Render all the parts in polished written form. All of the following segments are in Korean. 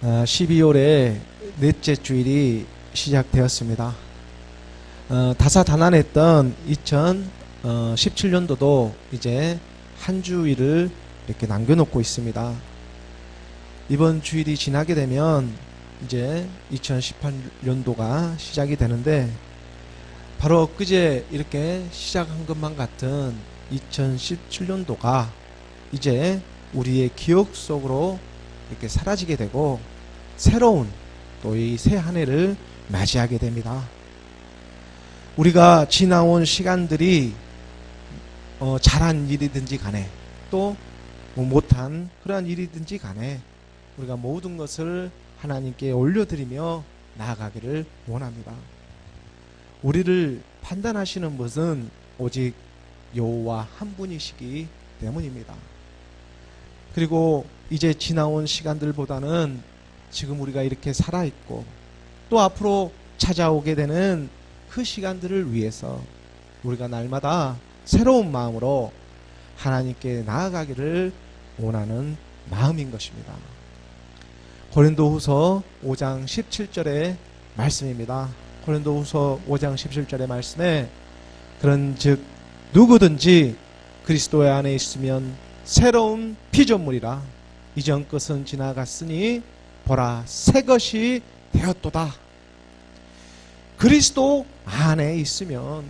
12월의 넷째 주일이 시작되었습니다. 다사다난했던 2017년도도 이제 한 주일을 이렇게 남겨놓고 있습니다. 이번 주일이 지나게 되면 이제 2018년도가 시작이 되는데, 바로 그제 이렇게 시작한 것만 같은 2017년도가 이제 우리의 기억 속으로 이렇게 사라지게 되고, 새로운 또 이 새 한 해를 맞이하게 됩니다. 우리가 지나온 시간들이 잘한 일이든지 간에 또 못한 그러한 일이든지 간에 우리가 모든 것을 하나님께 올려드리며 나아가기를 원합니다. 우리를 판단하시는 것은 오직 여호와 한 분이시기 때문입니다. 그리고 이제 지나온 시간들보다는 지금 우리가 이렇게 살아있고 또 앞으로 찾아오게 되는 그 시간들을 위해서 우리가 날마다 새로운 마음으로 하나님께 나아가기를 원하는 마음인 것입니다. 고린도후서 5장 17절의 말씀입니다. 고린도후서 5장 17절의 말씀에 그런즉 누구든지 그리스도의 안에 있으면 새로운 피조물이라 이전 것은 지나갔으니 보라 새 것이 되었도다. 그리스도 안에 있으면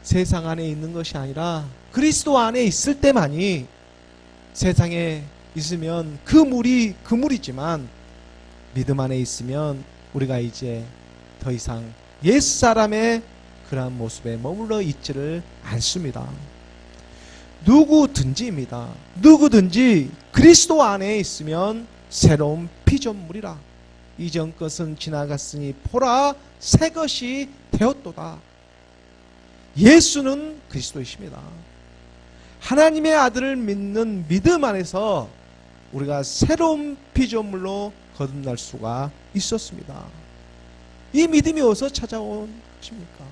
세상 안에 있는 것이 아니라 그리스도 안에 있을 때만이, 세상에 있으면 그 물이지만 믿음 안에 있으면 우리가 이제 더 이상 옛사람의 그러한 모습에 머물러 있지를 않습니다. 누구든지입니다. 누구든지 그리스도 안에 있으면 새로운 피조물이라 이전 것은 지나갔으니 보라 새 것이 되었도다. 예수는 그리스도이십니다. 하나님의 아들을 믿는 믿음 안에서 우리가 새로운 피조물로 거듭날 수가 있었습니다. 이 믿음이 어디서 찾아온 것입니까?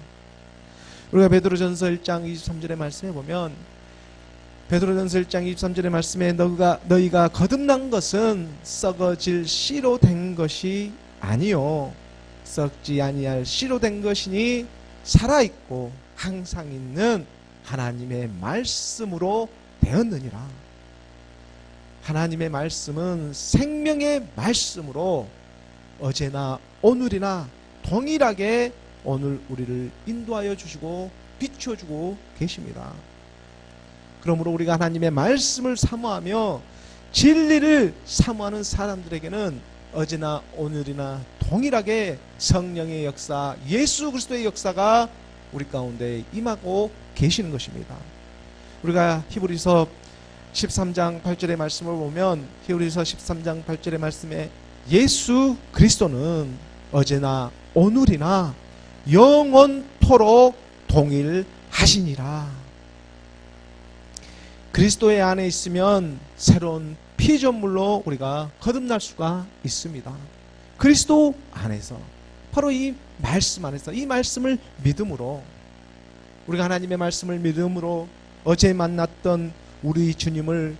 우리가 베드로전서 1장 23절의 말씀에 보면, 베드로전서 1장 23절의 말씀에 너희가 거듭난 것은 썩어질 씨로 된 것이 아니요 썩지 아니할 씨로 된 것이니 살아있고 항상 있는 하나님의 말씀으로 되었느니라. 하나님의 말씀은 생명의 말씀으로 어제나 오늘이나 동일하게 오늘 우리를 인도하여 주시고 비춰주고 계십니다. 그러므로 우리가 하나님의 말씀을 사모하며 진리를 사모하는 사람들에게는 어제나 오늘이나 동일하게 성령의 역사, 예수 그리스도의 역사가 우리 가운데 임하고 계시는 것입니다. 우리가 히브리서 13장 8절의 말씀을 보면, 히브리서 13장 8절의 말씀에 예수 그리스도는 어제나 오늘이나 영원토록 동일하시니라. 그리스도의 안에 있으면 새로운 피조물로 우리가 거듭날 수가 있습니다. 그리스도 안에서, 바로 이 말씀 안에서, 이 말씀을 믿음으로, 우리가 하나님의 말씀을 믿음으로 어제 만났던 우리 주님을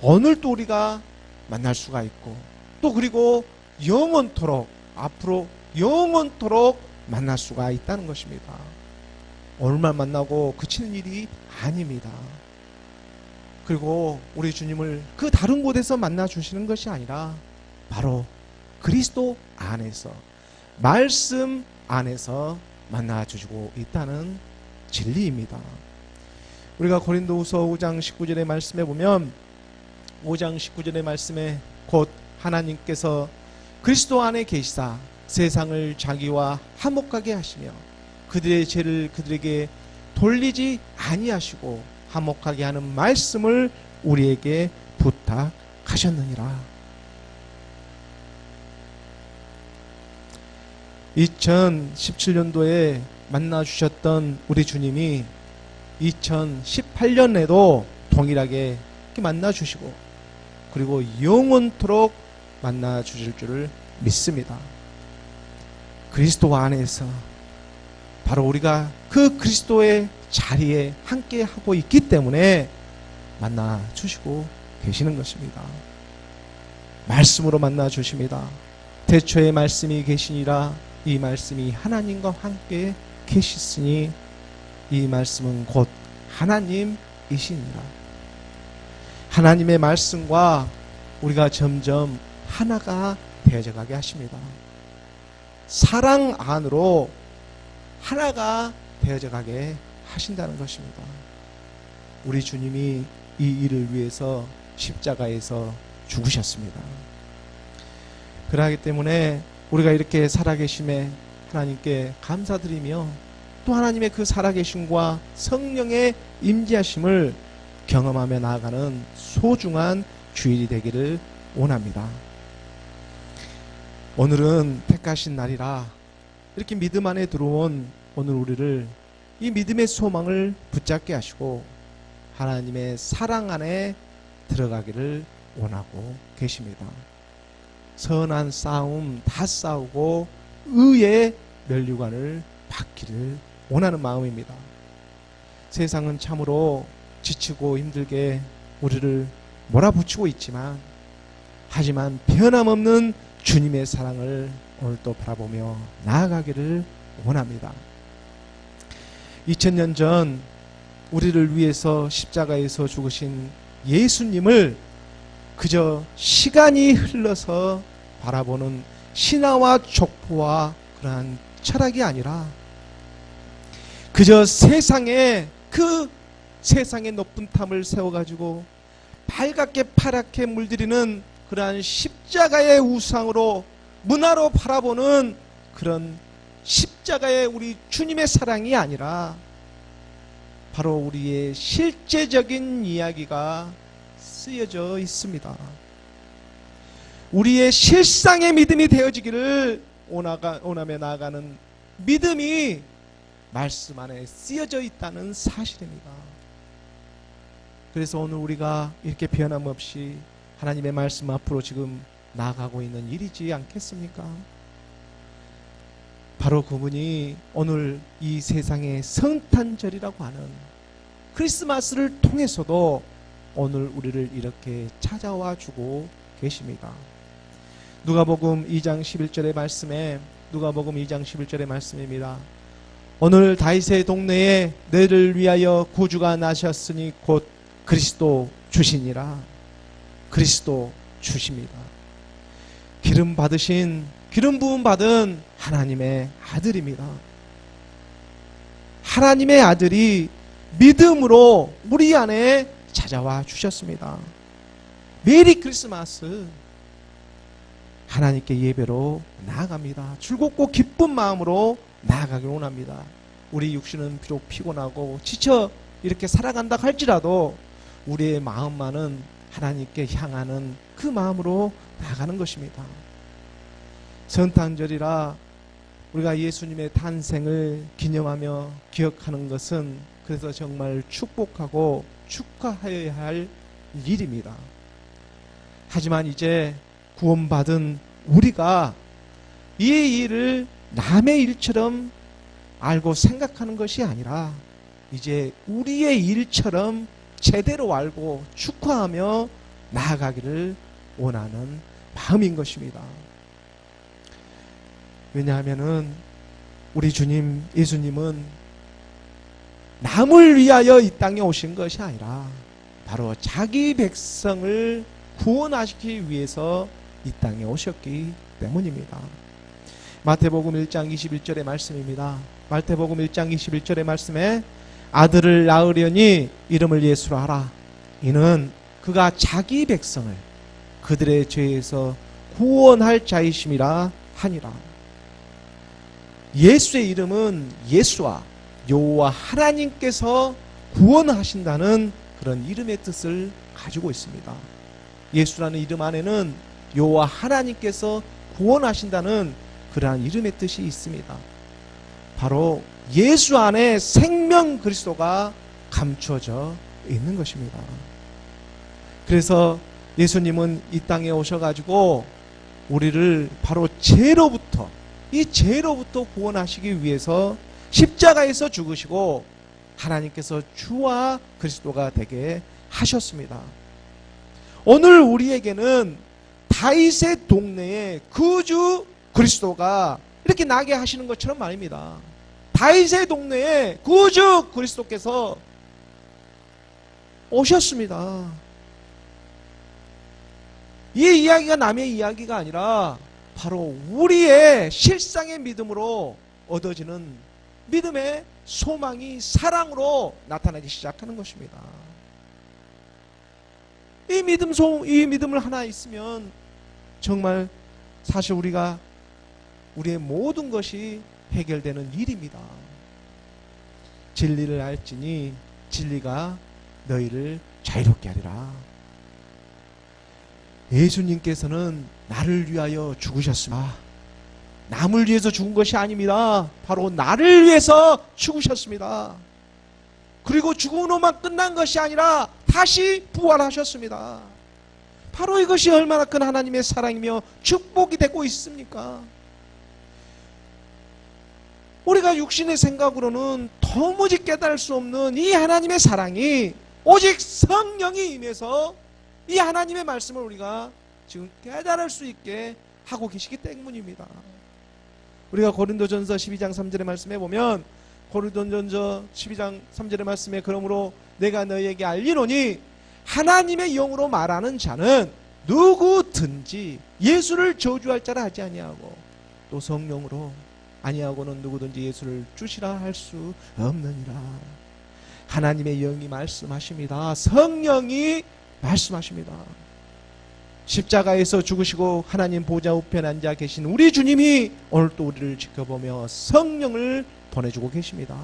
오늘 또 우리가 만날 수가 있고, 또 그리고 영원토록, 앞으로 영원토록 만날 수가 있다는 것입니다. 오늘만 만나고 그치는 일이 아닙니다. 그리고 우리 주님을 그 다른 곳에서 만나 주시는 것이 아니라 바로 그리스도 안에서, 말씀 안에서 만나 주시고 있다는 진리입니다. 우리가 고린도후서 5장 19절의 말씀에 보면, 5장 19절의 말씀에 곧 하나님께서 그리스도 안에 계시사 세상을 자기와 화목하게 하시며 그들의 죄를 그들에게 돌리지 아니하시고 화목하게 하는 말씀을 우리에게 부탁하셨느니라. 2017년도에 만나주셨던 우리 주님이 2018년에도 동일하게 만나주시고 그리고 영원토록 만나주실 줄을 믿습니다. 그리스도 안에서 바로 우리가 그 그리스도의 자리에 함께 하고 있기 때문에 만나 주시고 계시는 것입니다. 말씀으로 만나 주십니다. 대초에 말씀이 계시니라. 이 말씀이 하나님과 함께 계시으니 이 말씀은 곧 하나님이시니라. 하나님의 말씀과 우리가 점점 하나가 되어져 가게 하십니다. 사랑 안으로 하나가 되어져 가게 하신다는 것입니다. 우리 주님이 이 일을 위해서 십자가에서 죽으셨습니다. 그러기 때문에 우리가 이렇게 살아계심에 하나님께 감사드리며 또 하나님의 그 살아계심과 성령의 임재하심을 경험하며 나아가는 소중한 주일이 되기를 원합니다. 오늘은 택하신 날이라 이렇게 믿음 안에 들어온 오늘 우리를 이 믿음의 소망을 붙잡게 하시고 하나님의 사랑 안에 들어가기를 원하고 계십니다. 선한 싸움 다 싸우고 의의 면류관을 받기를 원하는 마음입니다. 세상은 참으로 지치고 힘들게 우리를 몰아붙이고 있지만 하지만 변함없는 주님의 사랑을 오늘 또 바라보며 나아가기를 원합니다. 2000년 전 우리를 위해서 십자가에서 죽으신 예수님을 그저 시간이 흘러서 바라보는 신화와 족보와 그러한 철학이 아니라 그저 세상에 그 세상의 높은 탐을 세워가지고 발갛게 파랗게 물들이는 그러한 십자가의 우상으로 문화로 바라보는 그런 십자가의 우리 주님의 사랑이 아니라 바로 우리의 실제적인 이야기가 쓰여져 있습니다. 우리의 실상의 믿음이 되어지기를 원하며 나아가는 믿음이 말씀 안에 쓰여져 있다는 사실입니다. 그래서 오늘 우리가 이렇게 변함없이 하나님의 말씀 앞으로 지금 나아가고 있는 일이지 않겠습니까? 바로 그분이 오늘 이 세상의 성탄절이라고 하는 크리스마스를 통해서도 오늘 우리를 이렇게 찾아와 주고 계십니다. 누가복음 2장 11절의 말씀에 누가복음 2장 11절의 말씀입니다. 오늘 다윗의 동네에 너를 위하여 구주가 나셨으니 곧 그리스도 주시니라. 그리스도 주십니다. 기름 부음 받은 하나님의 아들입니다. 하나님의 아들이 믿음으로 우리 안에 찾아와 주셨습니다. 메리 크리스마스. 하나님께 예배로 나아갑니다. 즐겁고 기쁜 마음으로 나아가길 원합니다. 우리 육신은 비록 피곤하고 지쳐 이렇게 살아간다 할지라도 우리의 마음만은 하나님께 향하는 그 마음으로 나아가는 것입니다. 성탄절이라 우리가 예수님의 탄생을 기념하며 기억하는 것은 그래서 정말 축복하고 축하해야 할 일입니다. 하지만 이제 구원받은 우리가 이 일을 남의 일처럼 알고 생각하는 것이 아니라 이제 우리의 일처럼 제대로 알고 축하하며 나아가기를 원하는 마음인 것입니다. 왜냐하면은 우리 주님 예수님은 남을 위하여 이 땅에 오신 것이 아니라 바로 자기 백성을 구원하시기 위해서 이 땅에 오셨기 때문입니다. 마태복음 1장 21절의 말씀입니다. 마태복음 1장 21절의 말씀에 아들을 낳으려니 이름을 예수로 하라. 이는 그가 자기 백성을 그들의 죄에서 구원할 자이심이라 하니라. 예수의 이름은 예수와 여호와 하나님께서 구원하신다는 그런 이름의 뜻을 가지고 있습니다. 예수라는 이름 안에는 여호와 하나님께서 구원하신다는 그러한 이름의 뜻이 있습니다. 바로 예수 안에 생명 그리스도가 감추어져 있는 것입니다. 그래서 예수님은 이 땅에 오셔가지고 우리를 바로 죄로부터 이 죄로부터 구원하시기 위해서 십자가에서 죽으시고 하나님께서 주와 그리스도가 되게 하셨습니다. 오늘 우리에게는 다윗의 동네에 구주 그리스도가 이렇게 나게 하시는 것처럼 말입니다. 다윗의 동네에 구주 그리스도께서 오셨습니다. 이 이야기가 남의 이야기가 아니라 바로 우리의 실상의 믿음으로 얻어지는 믿음의 소망이 사랑으로 나타나기 시작하는 것입니다. 이 믿음을 하나 있으면 정말 사실 우리의 모든 것이 해결되는 일입니다. 진리를 알지니 진리가 너희를 자유롭게 하리라. 예수님께서는 나를 위하여 죽으셨습니다. 남을 위해서 죽은 것이 아닙니다. 바로 나를 위해서 죽으셨습니다. 그리고 죽음으로만 끝난 것이 아니라 다시 부활하셨습니다. 바로 이것이 얼마나 큰 하나님의 사랑이며 축복이 되고 있습니까? 우리가 육신의 생각으로는 도무지 깨달을 수 없는 이 하나님의 사랑이 오직 성령이 임해서 이 하나님의 말씀을 우리가 지금 깨달을 수 있게 하고 계시기 때문입니다. 우리가 고린도전서 12장 3절의 말씀에 보면, 고린도전서 12장 3절의 말씀에 그러므로 내가 너희에게 알리노니 하나님의 영으로 말하는 자는 누구든지 예수를 저주할 자라 하지 아니하고 또 성령으로 아니하고는 누구든지 예수를 주시라 할 수 없느니라. 하나님의 영이 말씀하십니다. 성령이 말씀하십니다. 십자가에서 죽으시고 하나님 보좌 우편에 앉아 계신 우리 주님이 오늘 또 우리를 지켜보며 성령을 보내주고 계십니다.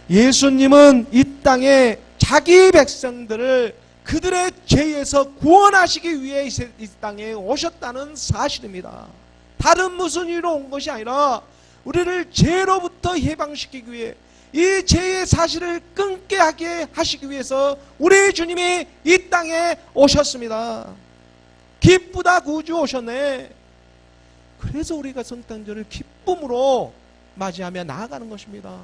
예수님은 이 땅에 자기 백성들을 그들의 죄에서 구원하시기 위해 이 땅에 오셨다는 사실입니다. 다른 무슨 이유로 온 것이 아니라 우리를 죄로부터 해방시키기 위해, 이 죄의 사실을 끊게 하게 하시기 위해서 우리 주님이 이 땅에 오셨습니다. 기쁘다, 구주 오셨네. 그래서 우리가 성탄절을 기쁨으로 맞이하며 나아가는 것입니다.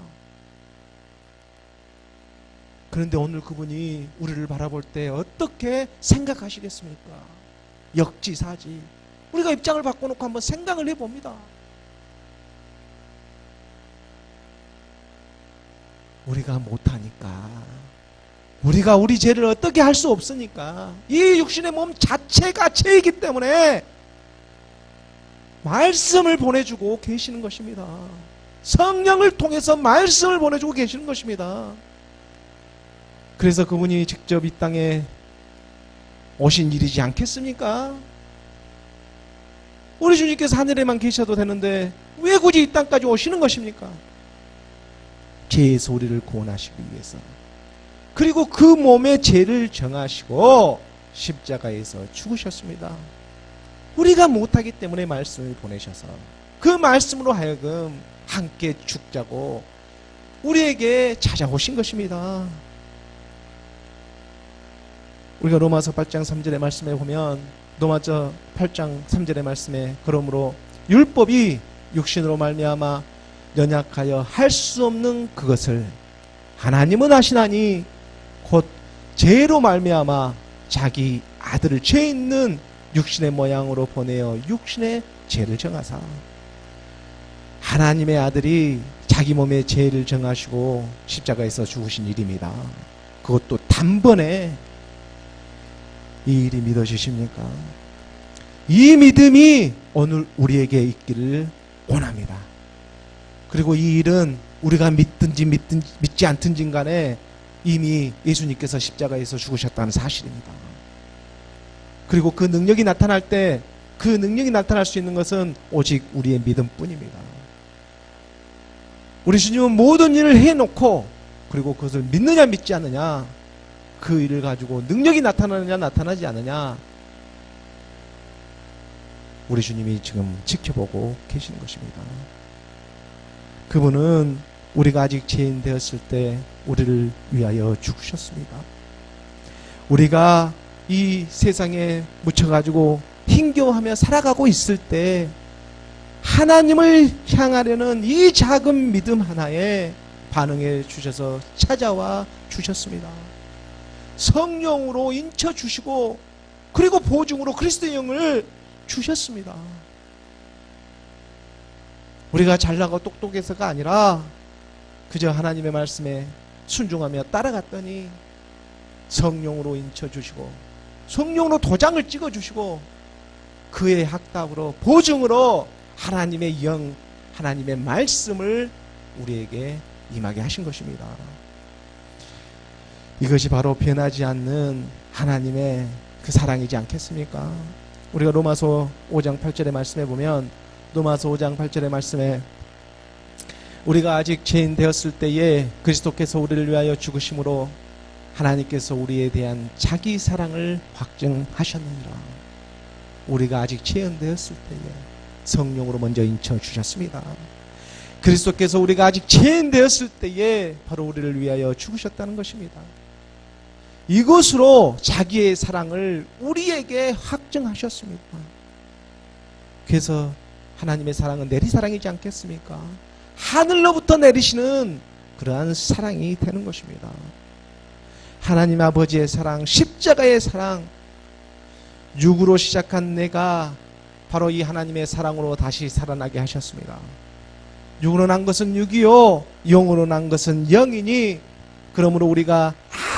그런데 오늘 그분이 우리를 바라볼 때 어떻게 생각하시겠습니까? 역지사지. 우리가 입장을 바꿔놓고 한번 생각을 해봅니다. 우리가 못하니까, 우리가 우리 죄를 어떻게 할 수 없으니까, 이 육신의 몸 자체가 죄이기 때문에 말씀을 보내주고 계시는 것입니다. 성령을 통해서 말씀을 보내주고 계시는 것입니다. 그래서 그분이 직접 이 땅에 오신 일이지 않겠습니까? 우리 주님께서 하늘에만 계셔도 되는데 왜 굳이 이 땅까지 오시는 것입니까? 죄에서 우리를 구원하시기 위해서. 그리고 그 몸의 죄를 정하시고 십자가에서 죽으셨습니다. 우리가 못하기 때문에 말씀을 보내셔서 그 말씀으로 하여금 함께 죽자고 우리에게 찾아오신 것입니다. 우리가 로마서 8장 3절의 말씀에 보면, 로마서 8장 3절의 말씀에 그러므로 율법이 육신으로 말미암아 연약하여 할 수 없는 그것을 하나님은 하시나니 곧 죄로 말미암아 자기 아들을 죄 있는 육신의 모양으로 보내어 육신의 죄를 정하사. 하나님의 아들이 자기 몸의 죄를 정하시고 십자가에서 죽으신 일입니다. 그것도 단번에. 이 일이 믿어지십니까? 이 믿음이 오늘 우리에게 있기를 원합니다. 그리고 이 일은 우리가 믿든지 믿지 않든지 간에 이미 예수님께서 십자가에서 죽으셨다는 사실입니다. 그리고 그 능력이 나타날 때, 그 능력이 나타날 수 있는 것은 오직 우리의 믿음뿐입니다. 우리 주님은 모든 일을 해놓고, 그리고 그것을 믿느냐 믿지 않느냐, 그 일을 가지고 능력이 나타나느냐 나타나지 않느냐, 우리 주님이 지금 지켜보고 계시는 것입니다. 그분은 우리가 아직 죄인 되었을 때 우리를 위하여 죽으셨습니다. 우리가 이 세상에 묻혀가지고 힘겨워하며 살아가고 있을 때 하나님을 향하려는 이 작은 믿음 하나에 반응해 주셔서 찾아와 주셨습니다. 성령으로 인쳐 주시고 그리고 보증으로 그리스도의 영을 주셨습니다. 우리가 잘나고 똑똑해서가 아니라 그저 하나님의 말씀에 순종하며 따라갔더니 성령으로 인쳐주시고 성령으로 도장을 찍어주시고 그의 학답으로 보증으로 하나님의 영, 하나님의 말씀을 우리에게 임하게 하신 것입니다. 이것이 바로 변하지 않는 하나님의 그 사랑이지 않겠습니까? 우리가 로마서 5장 8절의 말씀에 보면 로마서 5장 8절의 말씀에 우리가 아직 죄인 되었을 때에 그리스도께서 우리를 위하여 죽으심으로 하나님께서 우리에 대한 자기 사랑을 확증하셨느니라. 우리가 아직 죄인 되었을 때에 성령으로 먼저 인쳐 주셨습니다. 그리스도께서 우리가 아직 죄인 되었을 때에 바로 우리를 위하여 죽으셨다는 것입니다. 이것으로 자기의 사랑을 우리에게 확증하셨습니다. 그래서 하나님의 사랑은 내리사랑이지 않겠습니까? 하늘로부터 내리시는 그러한 사랑이 되는 것입니다. 하나님 아버지의 사랑, 십자가의 사랑, 육으로 시작한 내가 바로 이 하나님의 사랑으로 다시 살아나게 하셨습니다. 육으로 난 것은 육이요 영으로 난 것은 영이니 그러므로 우리가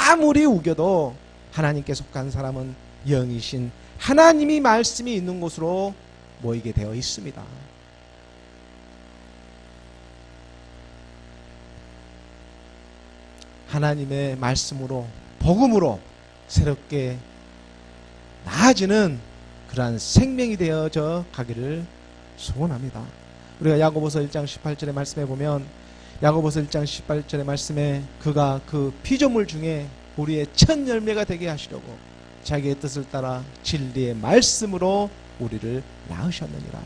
아무리 우겨도 하나님께 속한 사람은 영이신 하나님이 말씀이 있는 곳으로 모이게 되어 있습니다. 하나님의 말씀으로 복음으로 새롭게 나아지는 그러한 생명이 되어져 가기를 소원합니다. 우리가 야고보서 1장 18절의 말씀에 보면 야고보서 1장 18절의 말씀에 그가 그 피조물 중에 우리의 첫 열매가 되게 하시려고 자기의 뜻을 따라 진리의 말씀으로 우리를 낳으셨느니라.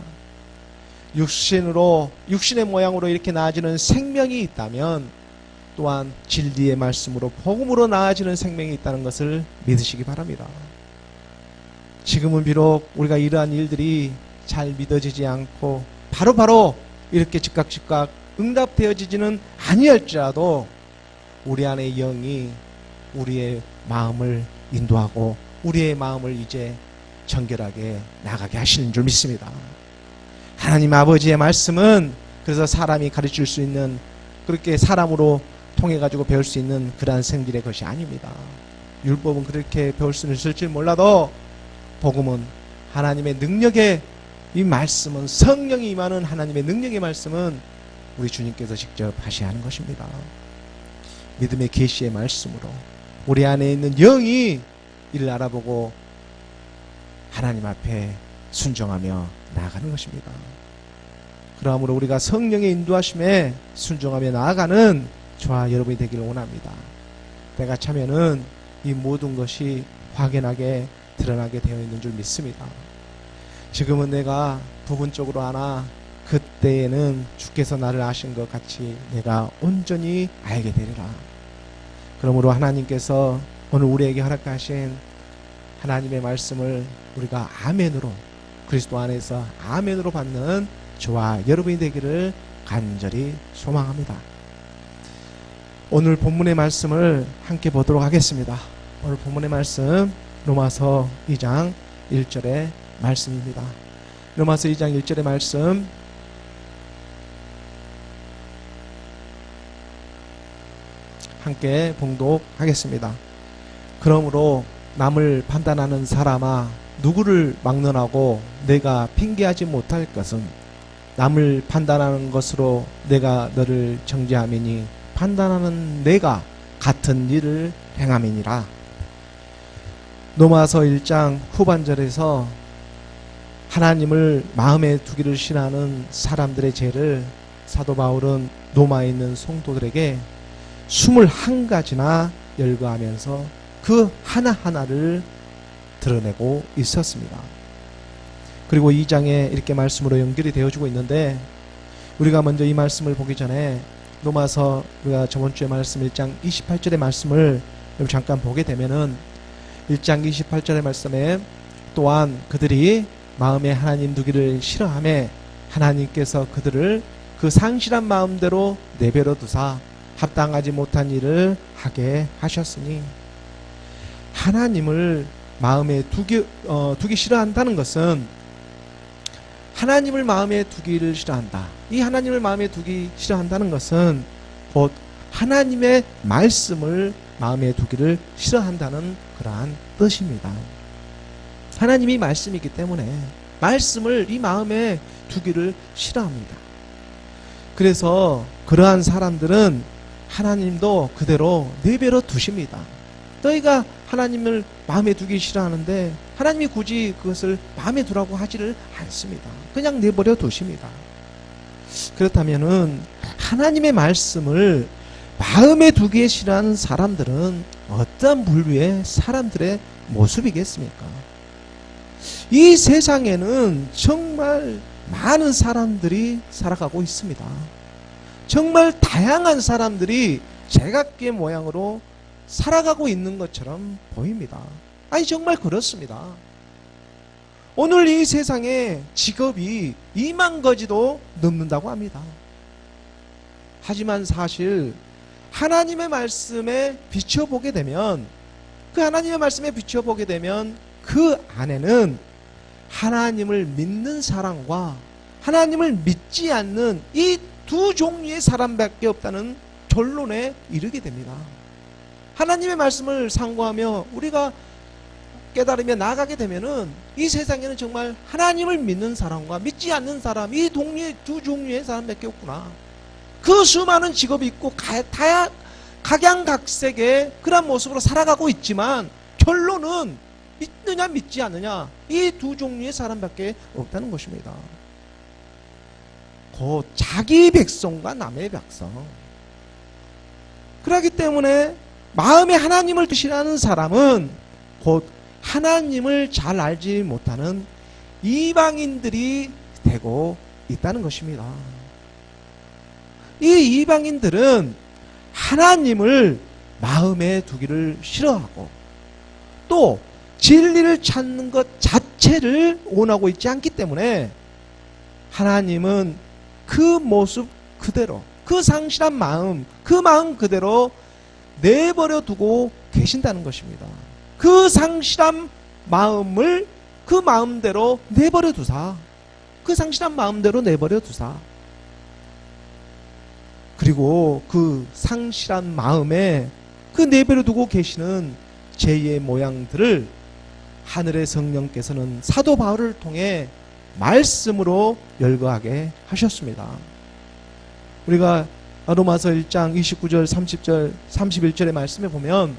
육신의 모양으로 이렇게 나아지는 생명이 있다면 또한 진리의 말씀으로 복음으로 나아지는 생명이 있다는 것을 믿으시기 바랍니다. 지금은 비록 우리가 이러한 일들이 잘 믿어지지 않고 바로바로 이렇게 즉각 응답되어지지는 아니할지라도 우리 안의 영이 우리의 마음을 인도하고 우리의 마음을 이제 정결하게 나가게 하시는 줄 믿습니다. 하나님 아버지의 말씀은 그래서 사람이 가르칠 수 있는 그렇게 사람으로 통해 가지고 배울 수 있는 그러한 생질의 것이 아닙니다. 율법은 그렇게 배울 수는 있을지 몰라도 복음은 하나님의 능력의 이 말씀은 성령이 임하는 하나님의 능력의 말씀은 우리 주님께서 직접 하셔야 하는 것입니다. 믿음의 계시의 말씀으로 우리 안에 있는 영이 이를 알아보고 하나님 앞에 순종하며 나아가는 것입니다. 그러므로 우리가 성령의 인도하심에 순종하며 나아가는 저와 여러분이 되기를 원합니다. 때가 차면은 이 모든 것이 확연하게 드러나게 되어 있는 줄 믿습니다. 지금은 내가 부분적으로 아나 그때에는 주께서 나를 아신 것 같이 내가 온전히 알게 되리라. 그러므로 하나님께서 오늘 우리에게 허락하신 하나님의 말씀을 우리가 아멘으로 그리스도 안에서 아멘으로 받는 저와 여러분이 되기를 간절히 소망합니다. 오늘 본문의 말씀을 함께 보도록 하겠습니다. 오늘 본문의 말씀 로마서 2장 1절의 말씀입니다. 로마서 2장 1절의 말씀 함께 봉독하겠습니다. 그러므로 남을 판단하는 사람아 누구를 막론하고 내가 핑계하지 못할 것은 남을 판단하는 것으로 내가 너를 정죄함이니 판단하는 내가 같은 일을 행함이니라. 로마서 1장 후반절에서 하나님을 마음에 두기를 신하는 사람들의 죄를 사도 바울은 로마에 있는 성도들에게 21가지나 열거하면서 그 하나하나를 드러내고 있었습니다. 그리고 2장에 이렇게 말씀으로 연결이 되어지고 있는데 우리가 먼저 이 말씀을 보기 전에 로마서 우리가 저번주에 말씀 1장 28절의 말씀을 잠깐 보게 되면은 1장 28절의 말씀에 또한 그들이 마음에 하나님 두기를 싫어하며 하나님께서 그들을 그 상실한 마음대로 내버려 두사 합당하지 못한 일을 하게 하셨으니 하나님을 마음에 두기 싫어한다는 것은 하나님을 마음에 두기를 싫어한다. 이 하나님을 마음에 두기 싫어한다는 것은 곧 하나님의 말씀을 마음에 두기를 싫어한다는 그러한 뜻입니다. 하나님이 말씀이기 때문에 말씀을 이 마음에 두기를 싫어합니다. 그래서 그러한 사람들은 하나님도 그대로 내버려 두십니다. 너희가 하나님을 마음에 두기 싫어하는데 하나님이 굳이 그것을 마음에 두라고 하지를 않습니다. 그냥 내버려 두십니다. 그렇다면은 하나님의 말씀을 마음에 두기 싫어하는 사람들은 어떤 부류의 사람들의 모습이겠습니까? 이 세상에는 정말 많은 사람들이 살아가고 있습니다. 정말 다양한 사람들이 제각기 모양으로 살아가고 있는 것처럼 보입니다. 아니 정말 그렇습니다. 오늘 이 세상에 직업이 2만 가지도 넘는다고 합니다. 하지만 사실 하나님의 말씀에 비춰보게 되면 그 하나님의 말씀에 비춰보게 되면 그 안에는 하나님을 믿는 사람과 하나님을 믿지 않는 이 두 종류의 사람밖에 없다는 결론에 이르게 됩니다. 하나님의 말씀을 상고하며 우리가 깨달으며 나아가게 되면은 이 세상에는 정말 하나님을 믿는 사람과 믿지 않는 사람, 이 두 종류의 사람밖에 없구나. 그 수많은 직업이 있고 각양각색의 그런 모습으로 살아가고 있지만 결론은 믿느냐 믿지 않느냐 이 두 종류의 사람밖에 없다는 것입니다. 곧 자기 백성과 남의 백성. 그렇기 때문에 마음에 하나님을 두시라는 사람은 곧 하나님을 잘 알지 못하는 이방인들이 되고 있다는 것입니다. 이 이방인들은 하나님을 마음에 두기를 싫어하고 또 진리를 찾는 것 자체를 원하고 있지 않기 때문에 하나님은 그 모습 그대로 그 상실한 마음 그 마음 그대로 내버려 두고 계신다는 것입니다. 그 상실한 마음을 그 마음대로 내버려 두사 그 상실한 마음대로 내버려 두사 그리고 그 상실한 마음에 그 내버려 두고 계시는 제2의 모양들을 하늘의 성령께서는 사도 바울을 통해 말씀으로 열거하게 하셨습니다. 우리가 로마서 1장 29절 30절 31절의 말씀에 보면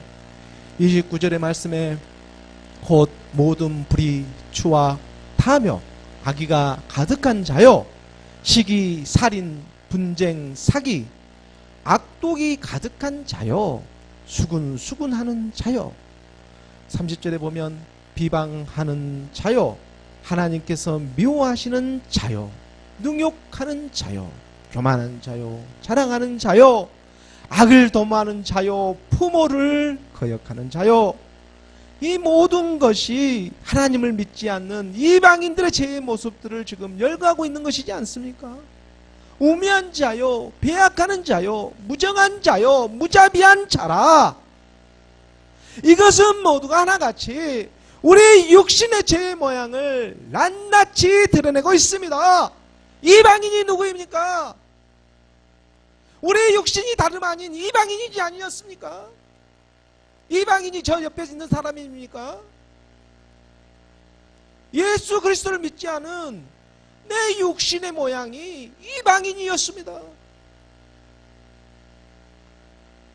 29절의 말씀에 곧 모든 불의 추와 탐욕 악의가 가득한 자요 시기 살인 분쟁 사기 악독이 가득한 자요 수군수군하는 자요 30절에 보면 비방하는 자요 하나님께서 미워하시는 자요 능욕하는 자요 교만한 자요 자랑하는 자요 악을 도모하는 자요 부모를 거역하는 자요 이 모든 것이 하나님을 믿지 않는 이방인들의 제 모습들을 지금 열거하고 있는 것이지 않습니까? 우매한 자요 배약하는 자요 무정한 자요 무자비한 자라. 이것은 모두가 하나같이 우리 육신의 제 모양을 낱낱이 드러내고 있습니다. 이방인이 누구입니까? 우리 육신이 다름 아닌 이방인이지 아니었습니까? 이방인이 저 옆에 있는 사람입니까? 예수 그리스도를 믿지 않은 내 육신의 모양이 이방인이었습니다.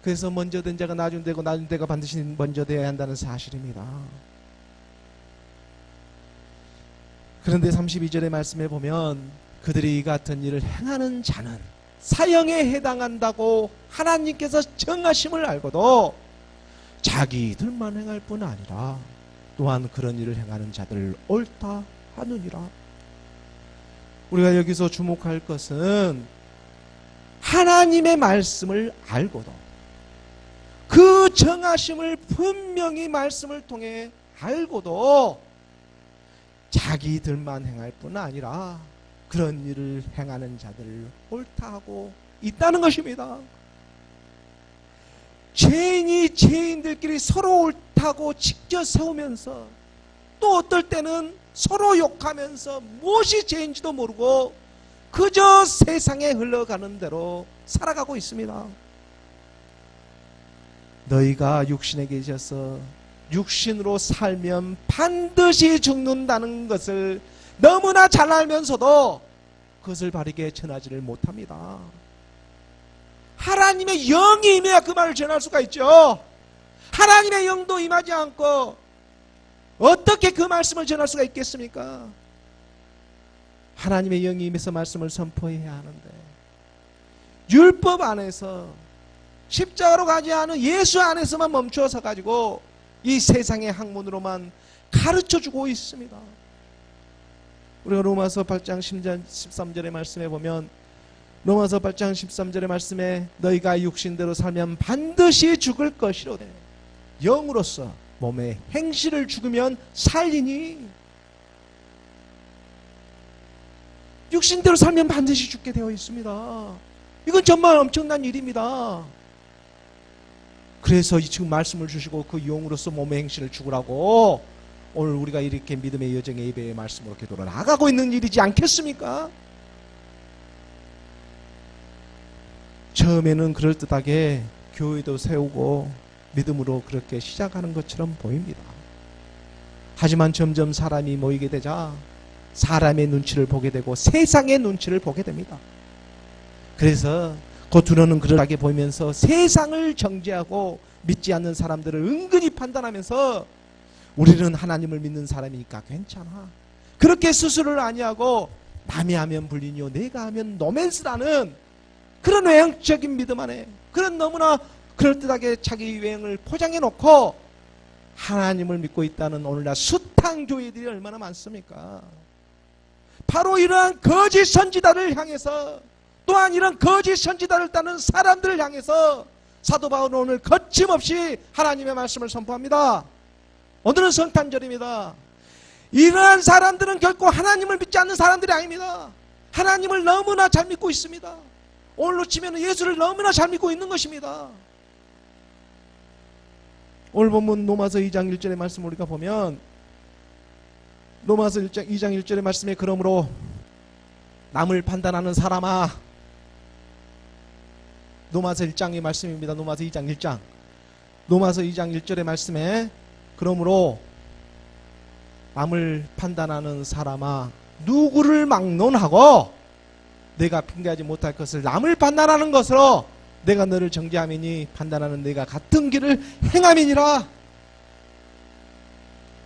그래서 먼저 된 자가 나중 되고 나중 되가 반드시 먼저 되어야 한다는 사실입니다. 그런데 32절의 말씀에 보면 그들이 이 같은 일을 행하는 자는 사형에 해당한다고 하나님께서 정하심을 알고도 자기들만 행할 뿐 아니라 또한 그런 일을 행하는 자들을 옳다 하느니라. 우리가 여기서 주목할 것은 하나님의 말씀을 알고도 그 정하심을 분명히 말씀을 통해 알고도 자기들만 행할 뿐 아니라 그런 일을 행하는 자들을 옳다 하고 있다는 것입니다. 죄인이 죄인들끼리 서로 옳다고 직접 세우면서 또 어떨 때는 서로 욕하면서 무엇이 죄인지도 모르고 그저 세상에 흘러가는 대로 살아가고 있습니다. 너희가 육신에 계셔서 육신으로 살면 반드시 죽는다는 것을 너무나 잘 알면서도 그것을 바르게 전하지를 못합니다. 하나님의 영이 임해야 그 말을 전할 수가 있죠. 하나님의 영도 임하지 않고 어떻게 그 말씀을 전할 수가 있겠습니까? 하나님의 영이 임해서 말씀을 선포해야 하는데 율법 안에서 십자가로 가지 않은 예수 안에서만 멈추어서 가지고 이 세상의 학문으로만 가르쳐주고 있습니다. 우리가 로마서 8장 13절의 말씀에 보면 로마서 8장 13절의 말씀에 너희가 육신대로 살면 반드시 죽을 것이로되 영으로서 몸의 행실을 죽으면 살리니 육신대로 살면 반드시 죽게 되어 있습니다. 이건 정말 엄청난 일입니다. 그래서 지금 말씀을 주시고 그 영으로서 몸의 행실을 죽으라고 오늘 우리가 이렇게 믿음의 여정의 예배의 말씀으로 기도를 나가고 있는 일이지 않겠습니까? 처음에는 그럴듯하게 교회도 세우고 믿음으로 그렇게 시작하는 것처럼 보입니다. 하지만 점점 사람이 모이게 되자 사람의 눈치를 보게 되고 세상의 눈치를 보게 됩니다. 그래서 겉으로는 그러하게 보이면서 세상을 정죄하고 믿지 않는 사람들을 은근히 판단하면서 우리는 하나님을 믿는 사람이니까 괜찮아. 그렇게 스스로를 아니하고 남이 하면 불륜이요 내가 하면 노맨스라는 그런 외형적인 믿음 안에 그런 너무나 그럴듯하게 자기 유행을 포장해 놓고 하나님을 믿고 있다는 오늘날 숱한 교회들이 얼마나 많습니까? 바로 이러한 거짓 선지자를 향해서 또한 이런 거짓 선지자를 따는 사람들을 향해서 사도 바울은 오늘 거침없이 하나님의 말씀을 선포합니다. 오늘은 성탄절입니다. 이러한 사람들은 결코 하나님을 믿지 않는 사람들이 아닙니다. 하나님을 너무나 잘 믿고 있습니다. 오늘로 치면 예수를 너무나 잘 믿고 있는 것입니다. 오늘 본문 로마서 2장 1절의 말씀을 우리가 보면 로마서 2장 1절의 말씀에 그러므로 남을 판단하는 사람아, 로마서 1장의 말씀입니다. 로마서 2장 1장 로마서 2장 1절의 말씀에 그러므로 남을 판단하는 사람아 누구를 막론하고 내가 핑계하지 못할 것을 남을 판단하는 것으로 내가 너를 정죄함이니 판단하는 내가 같은 길을 행함이니라.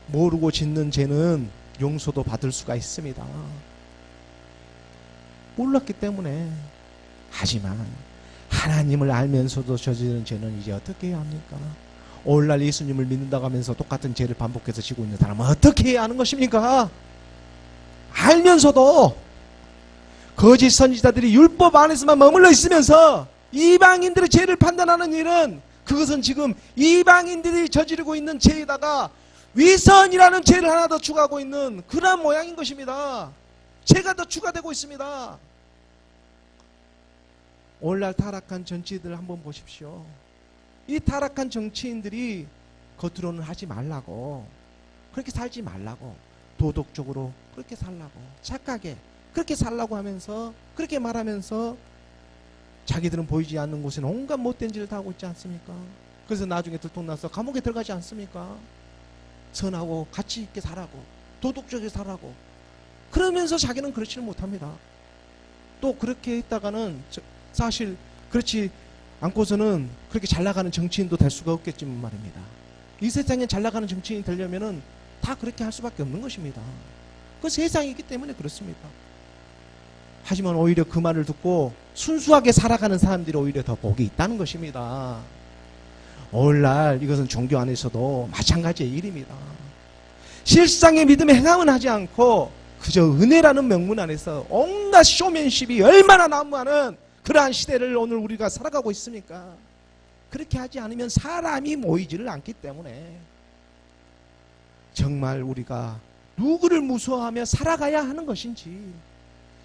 모르고 짓는 죄는 용서도 받을 수가 있습니다. 몰랐기 때문에. 하지만 하나님을 알면서도 저지르는 죄는 이제 어떻게 해야 합니까? 오늘날 예수님을 믿는다고 하면서 똑같은 죄를 반복해서 지고 있는 사람은 어떻게 해야 하는 것입니까? 알면서도 거짓 선지자들이 율법 안에서만 머물러 있으면서 이방인들의 죄를 판단하는 일은 그것은 지금 이방인들이 저지르고 있는 죄에다가 위선이라는 죄를 하나 더 추가하고 있는 그러한 모양인 것입니다. 죄가 더 추가되고 있습니다. 오늘날 타락한 정치인들 한번 보십시오. 이 타락한 정치인들이 겉으로는 하지 말라고, 그렇게 살지 말라고, 도덕적으로 그렇게 살라고, 착하게 그렇게 살라고 하면서 그렇게 말하면서 자기들은 보이지 않는 곳에는 온갖 못된 짓을 다 하고 있지 않습니까? 그래서 나중에 들통나서 감옥에 들어가지 않습니까? 선하고 가치 있게 살라고, 도덕적이게 살라고 그러면서 자기는 그렇지는 못합니다. 또 그렇게 있다가는 사실 그렇지 않고서는 그렇게 잘 나가는 정치인도 될 수가 없겠지만 말입니다. 이 세상에 잘 나가는 정치인이 되려면은 다 그렇게 할 수밖에 없는 것입니다. 그 세상이기 때문에 그렇습니다. 하지만 오히려 그 말을 듣고 순수하게 살아가는 사람들이 오히려 더 복이 있다는 것입니다. 오늘날 이것은 종교 안에서도 마찬가지의 일입니다. 실상의 믿음의 행함은 하지 않고 그저 은혜라는 명문 안에서 온갖 쇼맨십이 얼마나 난무하는 그러한 시대를 오늘 우리가 살아가고 있습니까? 그렇게 하지 않으면 사람이 모이지를 않기 때문에 정말 우리가 누구를 무서워하며 살아가야 하는 것인지,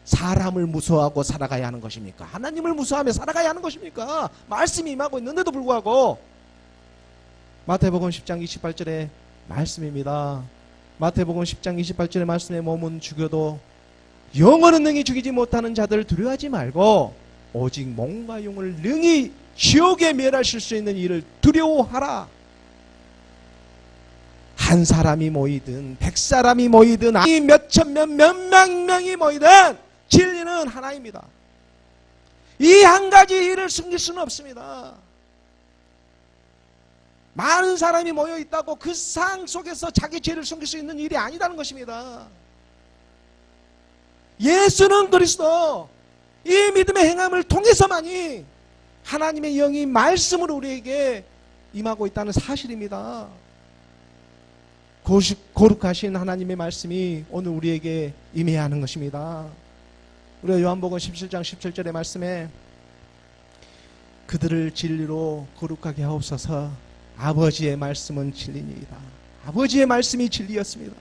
사람을 무서워하고 살아가야 하는 것입니까? 하나님을 무서워하며 살아가야 하는 것입니까? 말씀이 임하고 있는데도 불구하고 마태복음 10장 28절의 말씀입니다. 마태복음 10장 28절의 말씀에 몸은 죽여도 영혼은 능히 죽이지 못하는 자들 두려워하지 말고 오직 몸과 영혼을 능히 지옥에 멸하실 수 있는 일을 두려워하라. 한 사람이 모이든 100사람이 모이든 몇천 명 몇만 명이 모이든 진리는 하나입니다. 이 한 가지 일을 숨길 수는 없습니다. 많은 사람이 모여 있다고 그 상 속에서 자기 죄를 숨길 수 있는 일이 아니라는 것입니다. 예수는 그리스도, 이 믿음의 행함을 통해서만이 하나님의 영이 말씀으로 우리에게 임하고 있다는 사실입니다. 거룩하신 하나님의 말씀이 오늘 우리에게 임해야 하는 것입니다. 우리가 요한복음 17장 17절의 말씀에 그들을 진리로 거룩하게 하옵소서. 아버지의 말씀은 진리니이다. 아버지의 말씀이 진리였습니다.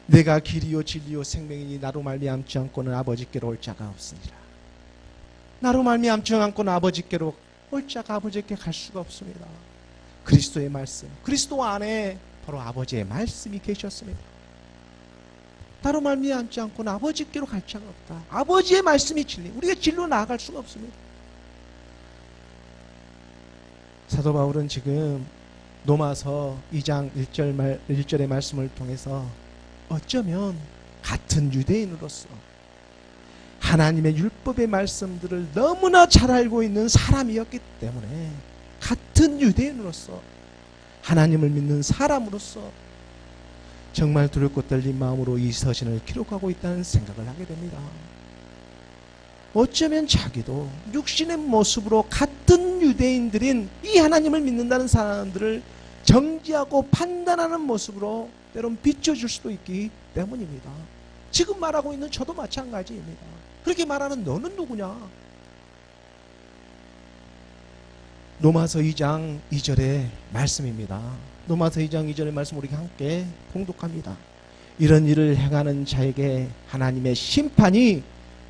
내가 길이요 진리요 생명이니 나로 말미암지 않고는 아버지께로 올 자가 없으니라. 나로 말미암지 않고는 아버지께로 올 자가 아버지께 갈 수가 없습니다. 그리스도의 말씀, 그리스도 안에 바로 아버지의 말씀이 계셨습니다. 나로 말미암지 않고는 아버지께로 갈 자가 없다. 아버지의 말씀이 진리. 우리가 진리로 나아갈 수가 없습니다. 사도 바울은 지금 로마서 2장 1절의 말씀을 통해서 어쩌면 같은 유대인으로서 하나님의 율법의 말씀들을 너무나 잘 알고 있는 사람이었기 때문에 같은 유대인으로서 하나님을 믿는 사람으로서 정말 두렵고 떨린 마음으로 이 서신을 기록하고 있다는 생각을 하게 됩니다. 어쩌면 자기도 육신의 모습으로 같은 유대인들인 이 하나님을 믿는다는 사람들을 정지하고 판단하는 모습으로 때론 비춰줄 수도 있기 때문입니다. 지금 말하고 있는 저도 마찬가지입니다. 그렇게 말하는 너는 누구냐? 로마서 2장 2절의 말씀입니다. 로마서 2장 2절의 말씀 우리가 함께 봉독합니다. 이런 일을 행하는 자에게 하나님의 심판이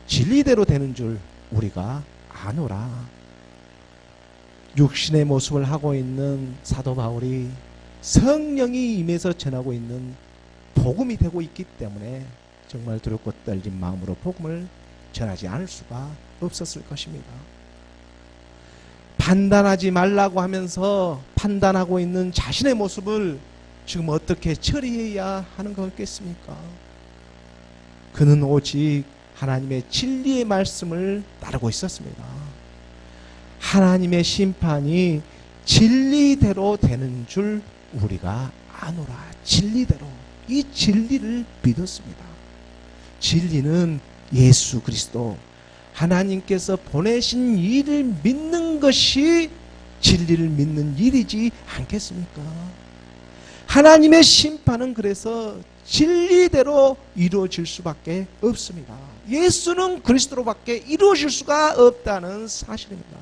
진리대로 되는 줄 우리가 아노라. 육신의 모습을 하고 있는 사도 바울이 성령이 임해서 전하고 있는 복음이 되고 있기 때문에 정말 두렵고 떨린 마음으로 복음을 전하지 않을 수가 없었을 것입니다. 판단하지 말라고 하면서 판단하고 있는 자신의 모습을 지금 어떻게 처리해야 하는 거겠습니까? 그는 오직 하나님의 진리의 말씀을 따르고 있었습니다. 하나님의 심판이 진리대로 되는 줄 우리가 아노라. 진리대로, 이 진리를 믿었습니다. 진리는 예수 그리스도, 하나님께서 보내신 일을 믿는 것이 진리를 믿는 일이지 않겠습니까? 하나님의 심판은 그래서 진리대로 이루어질 수밖에 없습니다. 예수는 그리스도로밖에 이루어질 수가 없다는 사실입니다.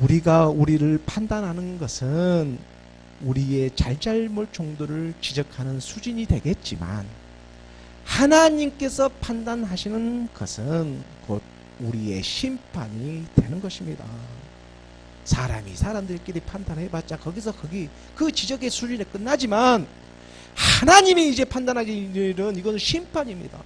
우리가 우리를 판단하는 것은 우리의 잘잘못 정도를 지적하는 수준이 되겠지만 하나님께서 판단하시는 것은 곧 우리의 심판이 되는 것입니다. 사람이 사람들끼리 판단해봤자 거기서 그 지적의 수준에 끝나지만 하나님이 이제 판단하기 일은 이건 심판입니다.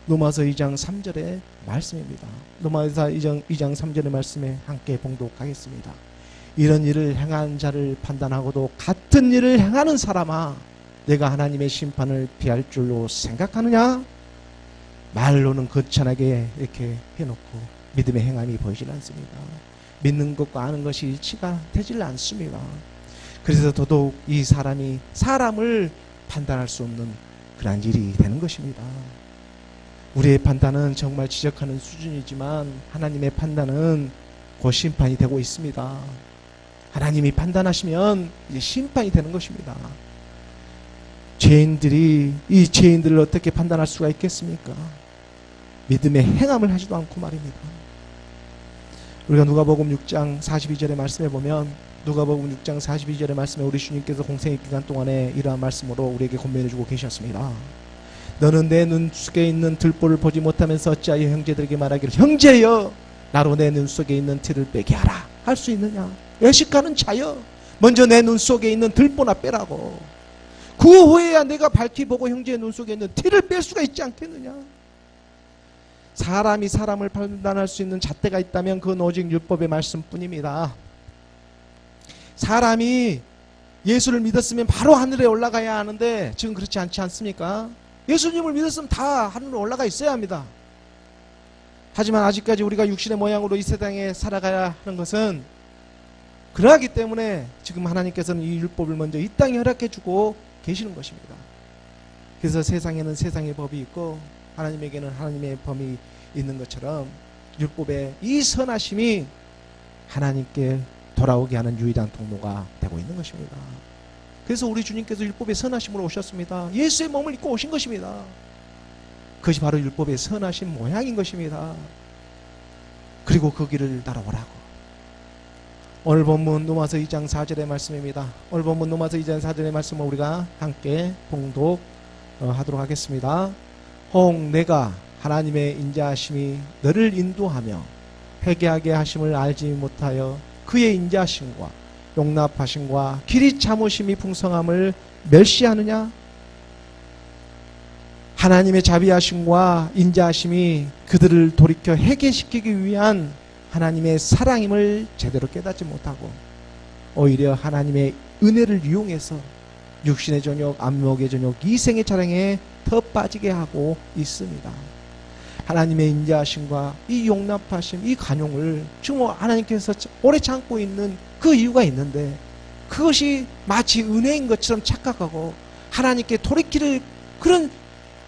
로마서 2장 3절의 말씀입니다. 로마서 2장 3절의 말씀에 함께 봉독하겠습니다. 이런 일을 행한 자를 판단하고도 같은 일을 행하는 사람아, 내가 하나님의 심판을 피할 줄로 생각하느냐? 말로는 거창하게 이렇게 해놓고 믿음의 행함이 보이질 않습니다. 믿는 것과 아는 것이 일치가 되질 않습니다. 그래서 더더욱 이 사람이 사람을 판단할 수 없는 그러한 일이 되는 것입니다. 우리의 판단은 정말 지적하는 수준이지만 하나님의 판단은 곧 심판이 되고 있습니다. 하나님이 판단하시면 이제 심판이 되는 것입니다. 죄인들이 이 죄인들을 어떻게 판단할 수가 있겠습니까? 믿음의 행함을 하지도 않고 말입니다. 우리가 누가복음 6장 42절의 말씀에 보면 누가복음 6장 42절의 말씀에 우리 주님께서 공생의 기간 동안에 이러한 말씀으로 우리에게 권면해주고 계셨습니다. 너는 내 눈 속에 있는 들보를 보지 못하면서 어찌하여 형제들에게 말하기를 형제여 나로 내 눈 속에 있는 티를 빼게 하라 할 수 있느냐? 외식하는 자여 먼저 내 눈 속에 있는 들보나 빼라고. 그 후에야 내가 밝히 보고 형제의 눈 속에 있는 티를 뺄 수가 있지 않겠느냐. 사람이 사람을 판단할 수 있는 잣대가 있다면 그건 오직 율법의 말씀뿐입니다. 사람이 예수를 믿었으면 바로 하늘에 올라가야 하는데 지금 그렇지 않지 않습니까? 예수님을 믿었으면 다 하늘에 올라가 있어야 합니다. 하지만 아직까지 우리가 육신의 모양으로 이 세상에 살아가야 하는 것은 그러하기 때문에 지금 하나님께서는 이 율법을 먼저 이 땅에 허락해 주고 계시는 것입니다. 그래서 세상에는 세상의 법이 있고 하나님에게는 하나님의 법이 있는 것처럼 율법의 이 선하심이 하나님께 돌아오게 하는 유일한 통로가 되고 있는 것입니다. 그래서 우리 주님께서 율법의 선하심으로 오셨습니다. 예수의 몸을 입고 오신 것입니다. 그것이 바로 율법의 선하신 모양인 것입니다. 그리고 그 길을 따라오라고. 오늘 본문 로마서 2장 4절의 말씀입니다. 오늘 본문 로마서 2장 4절의 말씀을 우리가 함께 봉독하도록 하겠습니다. 혹 내가 하나님의 인자하심이 너를 인도하며 회개하게 하심을 알지 못하여 그의 인자하심과 용납하심과 길이 참으심이 풍성함을 멸시하느냐? 하나님의 자비하심과 인자하심이 그들을 돌이켜 회개시키기 위한 하나님의 사랑임을 제대로 깨닫지 못하고 오히려 하나님의 은혜를 이용해서 육신의 전욕, 안목의 전욕, 이생의 자랑에 더 빠지게 하고 있습니다. 하나님의 인자하심과 이 용납하심, 이 간용을 지금 하나님께서 오래 참고 있는 그 이유가 있는데 그것이 마치 은혜인 것처럼 착각하고 하나님께 돌이킬 그런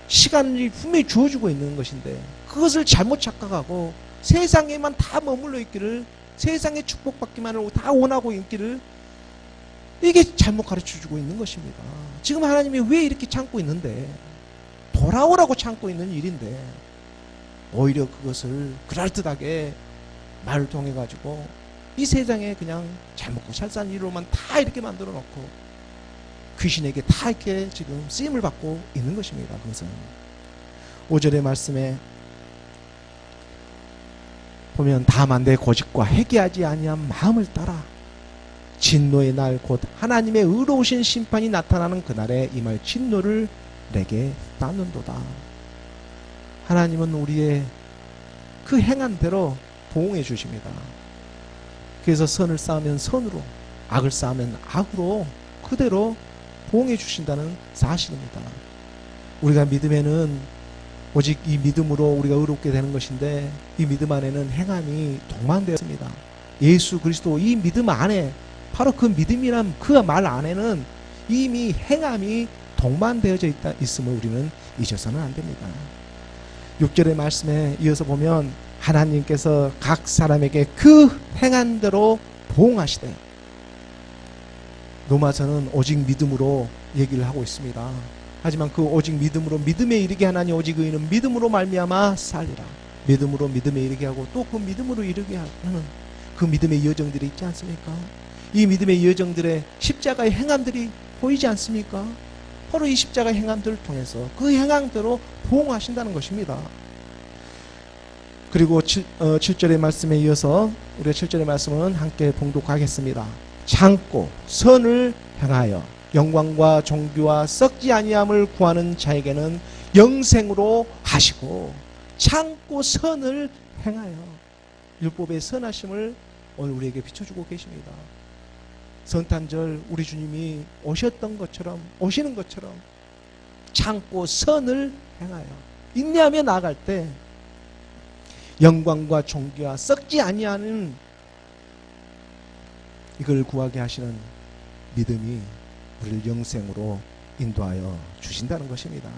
시간이 분명히 주어지고 있는 것인데 그것을 잘못 착각하고 세상에만 다 머물러 있기를, 세상의 축복받기만을 다 원하고 있기를, 이게 잘못 가르쳐주고 있는 것입니다. 지금 하나님이 왜 이렇게 참고 있는데, 돌아오라고 참고 있는 일인데 오히려 그것을 그럴듯하게 말을 통해 가지고 이 세상에 그냥 잘 먹고 잘 사는 일로만 다 이렇게 만들어 놓고 귀신에게 다 이렇게 지금 쓰임을 받고 있는 것입니다. 그것은 5절의 말씀에 보면 다만 내 고집과 회개하지 아니한 마음을 따라 진노의 날 곧 하나님의 의로우신 심판이 나타나는 그날에 임할 진노를 내게 받는도다. 하나님은 우리의 그 행한 대로 보응해 주십니다. 그래서 선을 쌓으면 선으로, 악을 쌓으면 악으로 그대로 보응해 주신다는 사실입니다. 우리가 믿음에는 오직 이 믿음으로 우리가 의롭게 되는 것인데 이 믿음 안에는 행함이 동반되었습니다. 예수 그리스도 이 믿음 안에 바로 그 믿음이란 그 말 안에는 이미 행함이 동반되어져 있음을 우리는 잊어서는 안 됩니다. 6절의 말씀에 이어서 보면 하나님께서 각 사람에게 그 행한 대로 보응하시되, 로마서는 오직 믿음으로 얘기를 하고 있습니다. 하지만 그 오직 믿음으로 믿음에 이르게 하나니 오직 의인은 믿음으로 말미암아 살리라. 믿음으로 믿음에 이르게 하고 또 그 믿음으로 이르게 하는 그 믿음의 여정들이 있지 않습니까? 이 믿음의 여정들의 십자가의 행함들이 보이지 않습니까? 바로 이 십자가의 행함들을 통해서 그 행함대로 보응하신다는 것입니다. 그리고 7절의 말씀에 이어서 우리가 7절의 말씀은 함께 봉독하겠습니다. 참고 선을 행하여 영광과 존귀와 썩지 아니함을 구하는 자에게는 영생으로 하시고, 참고 선을 행하여 율법의 선하심을 오늘 우리에게 비춰주고 계십니다. 성탄절 우리 주님이 오셨던 것처럼, 오시는 것처럼 참고 선을 행하여 인내하며 나아갈 때 영광과 존귀와 썩지 아니하는 이걸 구하게 하시는 믿음이 우리를 영생으로 인도하여 주신다는 것입니다.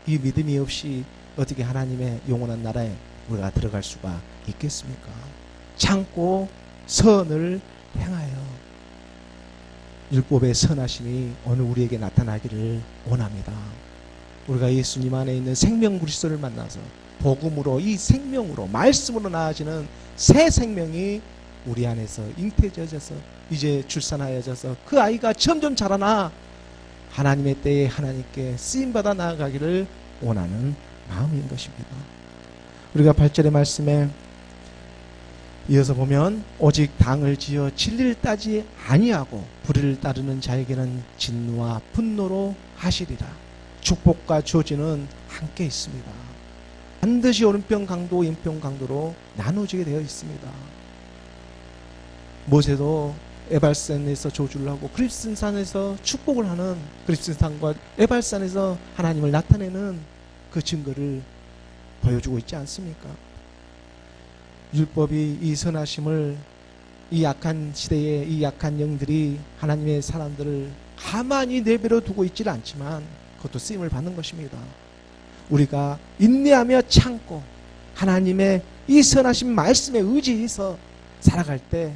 이 믿음이 없이 어떻게 하나님의 영원한 나라에 우리가 들어갈 수가 있겠습니까? 참고 선을 행하여 율법의 선하심이 오늘 우리에게 나타나기를 원합니다. 우리가 예수님 안에 있는 생명 그리스도를 만나서 복음으로, 이 생명으로, 말씀으로 나아지는 새 생명이 우리 안에서 잉태져서 이제 출산하여져서 그 아이가 점점 자라나 하나님의 때에 하나님께 쓰임받아 나아가기를 원하는 마음인 것입니다. 우리가 8절의 말씀에 이어서 보면 오직 당을 지어 진리를 따지 아니하고 불의를 따르는 자에게는 진노와 분노로 하시리라. 축복과 저주는 함께 있습니다. 반드시 오른편 강도 왼편 강도로 나누어지게 되어 있습니다. 모세도 에발산에서 저주를 하고 그립슨산에서 축복을 하는, 그립슨산과 에발산에서 하나님을 나타내는 그 증거를 보여주고 있지 않습니까? 율법이 이 선하심을, 이 약한 시대에 이 약한 영들이 하나님의 사람들을 가만히 내버려 두고 있지는 않지만 그것도 쓰임을 받는 것입니다. 우리가 인내하며 참고 하나님의 이 선하신 말씀에 의지해서 살아갈 때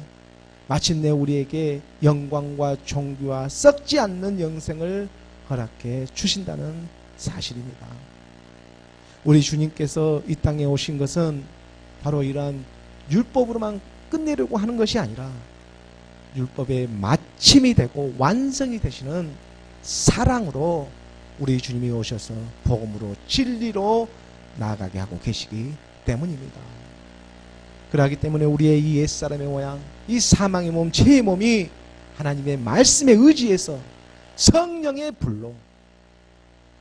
마침내 우리에게 영광과 존귀와 썩지 않는 영생을 허락해 주신다는 사실입니다. 우리 주님께서 이 땅에 오신 것은 바로 이러한 율법으로만 끝내려고 하는 것이 아니라 율법의 마침이 되고 완성이 되시는 사랑으로 우리 주님이 오셔서 복음으로 진리로 나아가게 하고 계시기 때문입니다. 그러기 때문에 우리의 이 옛사람의 모양, 이 사망의 몸, 죄의 몸이 하나님의 말씀에 의지해서 성령의 불로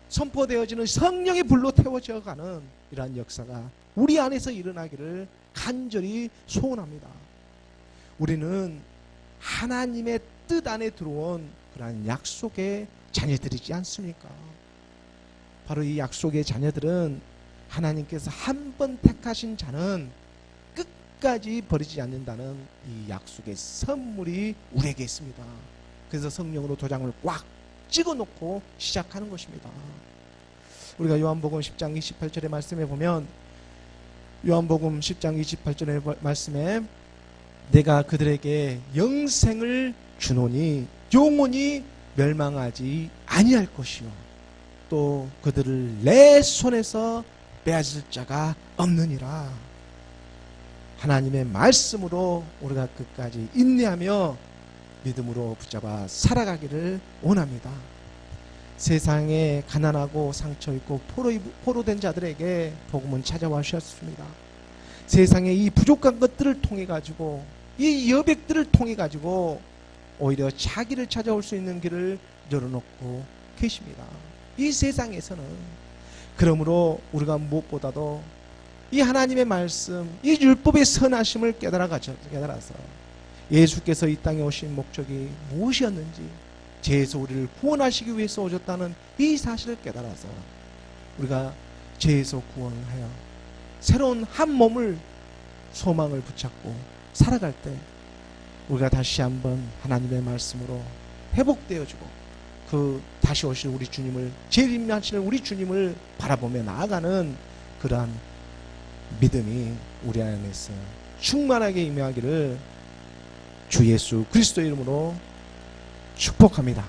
선포되어지는 성령의 불로 태워져 가는 이러한 역사가 우리 안에서 일어나기를 간절히 소원합니다. 우리는 하나님의 뜻 안에 들어온 그러한 약속의 자녀들이지 않습니까? 바로 이 약속의 자녀들은 하나님께서 한 번 택하신 자는 끝까지 버리지 않는다는 이 약속의 선물이 우리에게 있습니다. 그래서 성령으로 도장을 꽉 찍어놓고 시작하는 것입니다. 우리가 요한복음 10장 28절의 말씀에 보면, 요한복음 10장 28절의 말씀에 내가 그들에게 영생을 주노니 영원히 멸망하지 아니할 것이요 또 그들을 내 손에서 빼앗을 자가 없느니라. 하나님의 말씀으로 우리가 끝까지 인내하며 믿음으로 붙잡아 살아가기를 원합니다. 세상에 가난하고 상처있고 포로된 자들에게 복음은 찾아와 주셨습니다. 세상의 이 부족한 것들을 통해 가지고, 이 여백들을 통해 가지고 오히려 자기를 찾아올 수 있는 길을 열어놓고 계십니다. 이 세상에서는. 그러므로 우리가 무엇보다도 이 하나님의 말씀, 이 율법의 선하심을 깨달아서 예수께서 이 땅에 오신 목적이 무엇이었는지, 죄에서 우리를 구원하시기 위해서 오셨다는 이 사실을 깨달아서 우리가 죄에서 구원을 하여 새로운 한 몸을, 소망을 붙잡고 살아갈 때 우리가 다시 한번 하나님의 말씀으로 회복되어지고 그 다시 오실 우리 주님을, 재림하시는 우리 주님을 바라보며 나아가는 그러한 믿음이 우리 안에서 충만하게 임하기를 주 예수 그리스도의 이름으로 축복합니다.